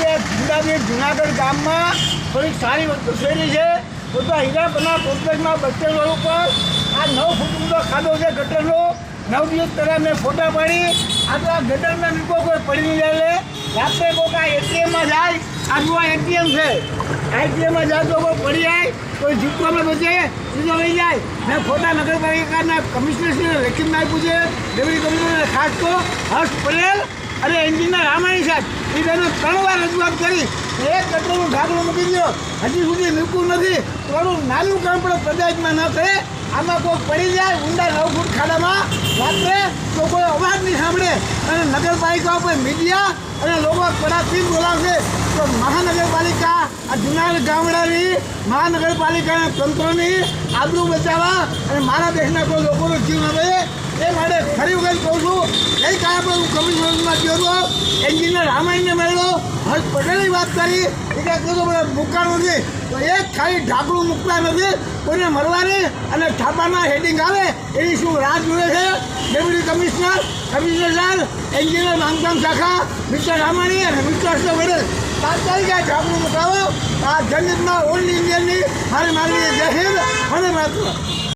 કે જુનાગઢ ગામમાં થોડીક સારી વસ્તુ શેરી છે. તો હીરાપરના પ્રોસ્પેક્ટમાં 72 રોડ ઉપર આ 9 ફૂટ ઊંડો ખાડો છે ગટરનો. 9 દિવસ પહેલાં મેં ફોટા પાડી. આ તો આ ગટરમાં મીકો કોઈ પડી નહીં જાય. રાત્રે કોઈક આ એટીએમમાં જાય. આ જુઓ એટીએમ છે. એટીએમમાં જાય તો કોઈ પડી જાય, કોઈ જીતવામાં બચે સીધો લઈ જાય. મેં ફોટા નગરપાલિકાના કમિશનરશ્રીને લખીને આપ્યું છે. ડેપ્યુટી કમિશનરને ખાસ તો હર્ષ પટેલ અને એન્જિનિયર રામાણી સાહેબ એ બેનો 3 વાર રજૂઆત કરી. એક ગટરનું ઢાંકણું મૂકી દો, હજી સુધી મૂકવું નથી. થોડું નાનું કામ પણ પ્રજાહિતમાં ન કરે. આમાં કોઈ પડી જાય ઊંડા 9 ફૂટ ખાડામાં રાત્રે તો કોઈ અવાજ નહીં સાંભળે. અને નગરપાલિકા ઉપર મીડિયા અને લોકો પરાથી બોલાવશે તો મહાનગરપાલિકા આ જુનાગઢ ગામડાની મહાનગરપાલિકાના તંત્રની આબરૂ બચાવવા અને મારા દેશના કોઈ લોકોનો જીવ ન રહે એ માટે ફરી વખત કહું છું. ગઈકાલે પણ હું કમિશનરમાં ગયો હતો, એન્જિનિયર રામાયણને મળ્યો, હર્ષ પટેલની વાત કરી. એ કાંઈ કીધું મને મૂકવાનું નથી તો એક ખાલી ઢાંકણું મૂકતા નથી. કોઈને મળવાની અને છાપાના હેડિંગ આવે એની શું રાહ જુએ છે ડેપ્યુટી કમિશનર સાહેબ, એન્જિનિયર બાંધકામ શાખા મિસ્ટર રામાણી અને મિસ્ટર પટેલ તાત્કાલિક આ ઢાંકણું મુકાવો. આ જનહિતમાં ઓલ ઇન્ડિયનની મારી માંગણી જય હિન્દ, વંદે માતરમ.